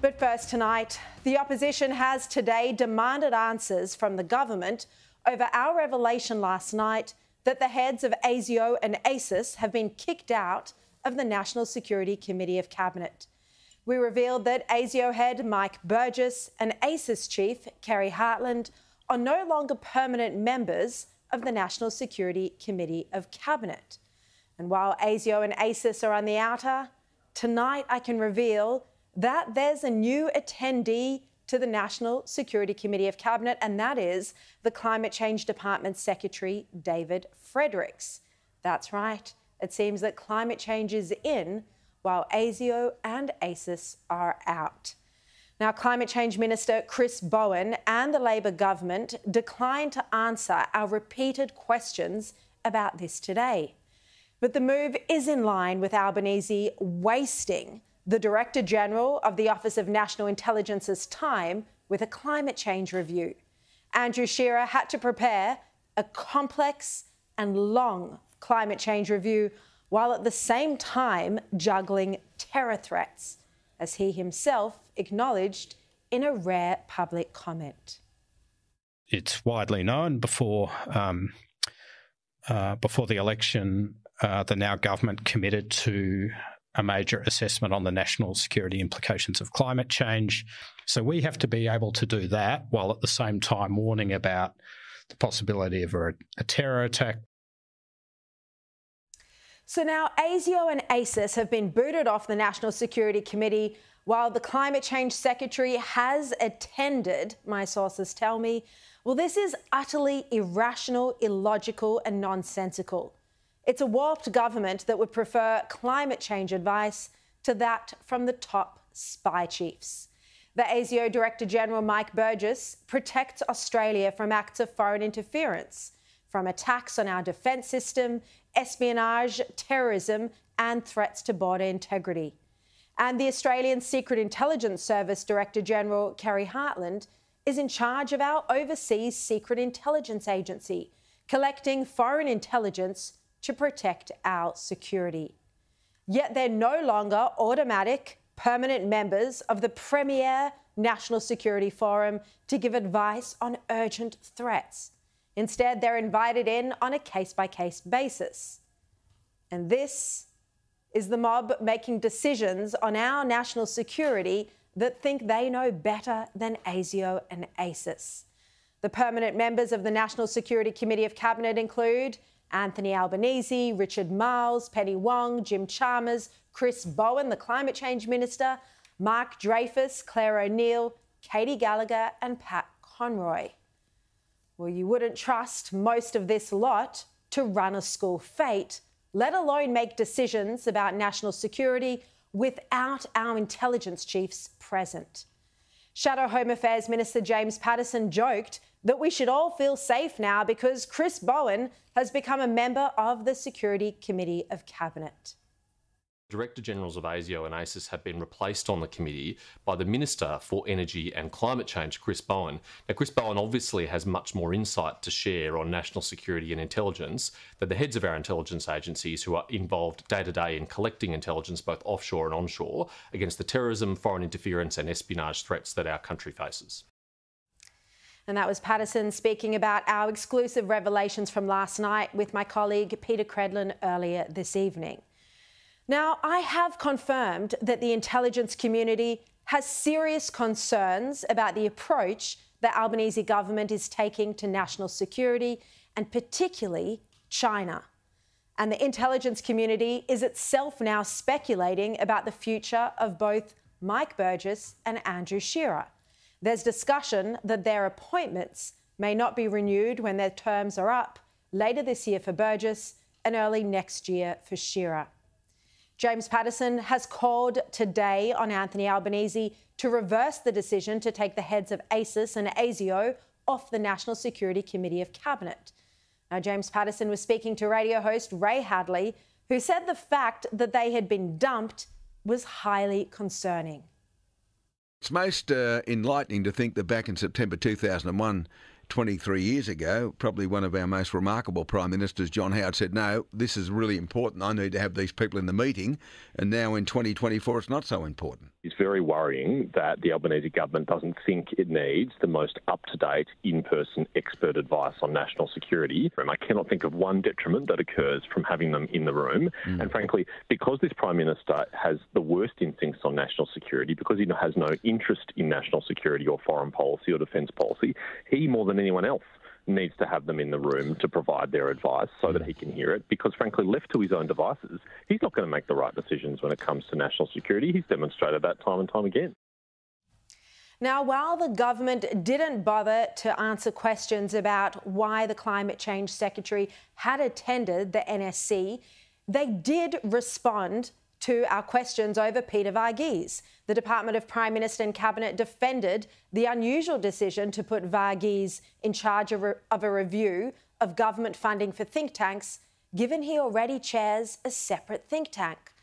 But first tonight, the opposition has today demanded answers from the government over our revelation last night that the heads of ASIO and ASIS have been kicked out of the National Security Committee of Cabinet. We revealed that ASIO head Mike Burgess and ASIS chief Kerri Hartland are no longer permanent members of the National Security Committee of Cabinet. And while ASIO and ASIS are on the outer, tonight I can reveal that there's a new attendee to the National Security Committee of Cabinet, and that is the Climate Change Department Secretary, David Fredericks. That's right. It seems that climate change is in while ASIO and ASIS are out. Now, Climate Change Minister Chris Bowen and the Labor government declined to answer our repeated questions about this today. But the move is in line with Albanese wasting the Director General of the Office of National Intelligence's time with a climate change review. Andrew Shearer had to prepare a complex and long climate change review while at the same time juggling terror threats, as he himself acknowledged in a rare public comment. It's widely known before the election, the now government committed to a major assessment on the national security implications of climate change. So we have to be able to do that while at the same time warning about the possibility of a terror attack. So now ASIO and ASIS have been booted off the National Security Committee while the Climate Change Secretary has attended, my sources tell me. Well, this is utterly irrational, illogical and nonsensical. It's a warped government that would prefer climate change advice to that from the top spy chiefs. The ASIO Director General Mike Burgess protects Australia from acts of foreign interference, from attacks on our defence system, espionage, terrorism and threats to border integrity. And the Australian Secret Intelligence Service Director General Kerri Hartland is in charge of our overseas secret intelligence agency, collecting foreign intelligence to protect our security. Yet they're no longer automatic, permanent members of the premier National Security Forum to give advice on urgent threats. Instead, they're invited in on a case-by-case basis. And this is the mob making decisions on our national security that think they know better than ASIO and ASIS. The permanent members of the National Security Committee of Cabinet include Anthony Albanese, Richard Marles, Penny Wong, Jim Chalmers, Chris Bowen, the Climate Change Minister, Mark Dreyfus, Claire O'Neill, Katie Gallagher and Pat Conroy. Well, you wouldn't trust most of this lot to run a school fete, let alone make decisions about national security without our intelligence chiefs present. Shadow Home Affairs Minister James Paterson joked that we should all feel safe now because Chris Bowen has become a member of the Security Committee of Cabinet. Director Generals of ASIO and ASIS have been replaced on the committee by the Minister for Energy and Climate Change, Chris Bowen. Now, Chris Bowen obviously has much more insight to share on national security and intelligence than the heads of our intelligence agencies who are involved day-to-day in collecting intelligence both offshore and onshore against the terrorism, foreign interference and espionage threats that our country faces. And that was Paterson speaking about our exclusive revelations from last night with my colleague Peter Credlin earlier this evening. Now, I have confirmed that the intelligence community has serious concerns about the approach the Albanese government is taking to national security and particularly China. And the intelligence community is itself now speculating about the future of both Mike Burgess and Andrew Shearer. There's discussion that their appointments may not be renewed when their terms are up later this year for Burgess and early next year for Shearer. James Paterson has called today on Anthony Albanese to reverse the decision to take the heads of ASIS and ASIO off the National Security Committee of Cabinet. Now, James Paterson was speaking to radio host Ray Hadley, who said the fact that they had been dumped was highly concerning. It's most enlightening to think that back in September 2001, 23 years ago, probably one of our most remarkable Prime Ministers, John Howard, said, no, this is really important. I need to have these people in the meeting. And now in 2024, it's not so important. It's very worrying that the Albanese government doesn't think it needs the most up-to-date, in-person expert advice on national security. I cannot think of one detriment that occurs from having them in the room. And frankly, because this Prime Minister has the worst instincts on national security, because he has no interest in national security or foreign policy or defence policy, he, more than anyone else, needs to have them in the room to provide their advice so that he can hear it, because frankly, left to his own devices, he's not going to make the right decisions when it comes to national security. He's demonstrated that time and time again. Now, while the government didn't bother to answer questions about why the Climate Change Secretary had attended the NSC, they did respond to our questions over Peter Varghese. The Department of Prime Minister and Cabinet defended the unusual decision to put Varghese in charge of a review of government funding for think tanks, given he already chairs a separate think tank.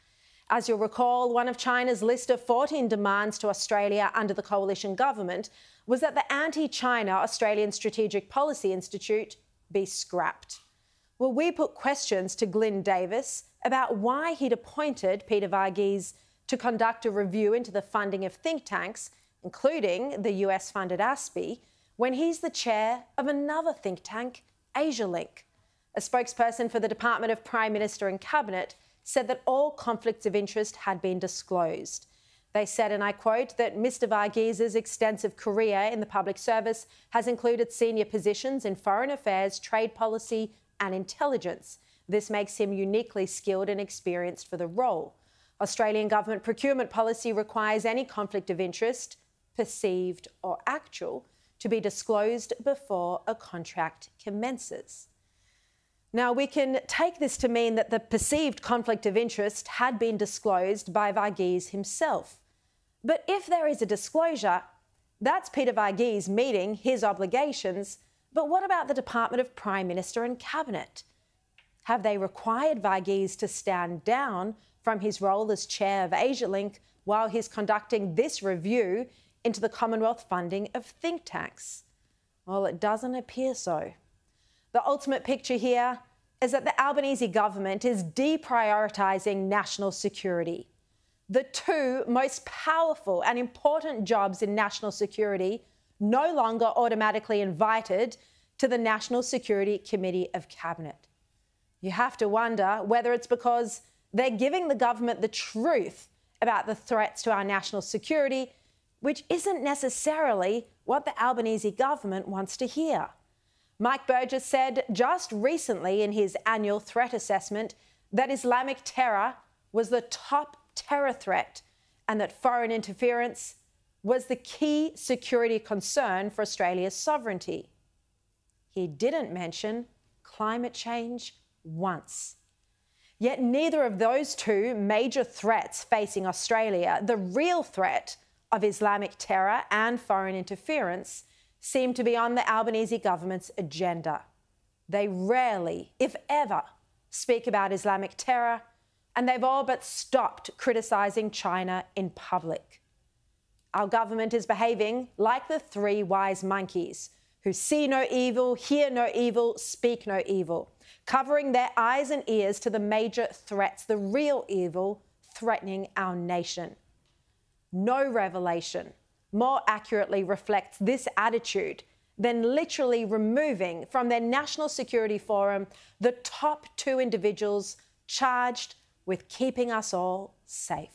As you'll recall, one of China's list of 14 demands to Australia under the coalition government was that the anti-China Australian Strategic Policy Institute be scrapped. Well, we put questions to Glyn Davis about why he'd appointed Peter Varghese to conduct a review into the funding of think tanks, including the US-funded ASPI, when he's the chair of another think tank, AsiaLink. A spokesperson for the Department of Prime Minister and Cabinet said that all conflicts of interest had been disclosed. They said, and I quote, that Mr Varghese's extensive career in the public service has included senior positions in foreign affairs, trade policy and intelligence. This makes him uniquely skilled and experienced for the role. Australian government procurement policy requires any conflict of interest, perceived or actual, to be disclosed before a contract commences. Now, we can take this to mean that the perceived conflict of interest had been disclosed by Varghese himself. But if there is a disclosure, that's Peter Varghese meeting his obligations. But what about the Department of Prime Minister and Cabinet? Have they required Varghese to stand down from his role as chair of AsiaLink while he's conducting this review into the Commonwealth funding of think tanks? Well, it doesn't appear so. The ultimate picture here is that the Albanese government is deprioritising national security. The two most powerful and important jobs in national security no longer automatically invited to the National Security Committee of Cabinet. You have to wonder whether it's because they're giving the government the truth about the threats to our national security, which isn't necessarily what the Albanese government wants to hear. Mike Burgess said just recently in his annual threat assessment that Islamic terror was the top terror threat and that foreign interference was the key security concern for Australia's sovereignty. He didn't mention climate change once. Yet neither of those two major threats facing Australia, the real threat of Islamic terror and foreign interference, seem to be on the Albanese government's agenda. They rarely, if ever, speak about Islamic terror, and they've all but stopped criticising China in public. Our government is behaving like the three wise monkeys who see no evil, hear no evil, speak no evil, covering their eyes and ears to the major threats, the real evil threatening our nation. No revelation more accurately reflects this attitude than literally removing from their National Security Forum the top two individuals charged with keeping us all safe.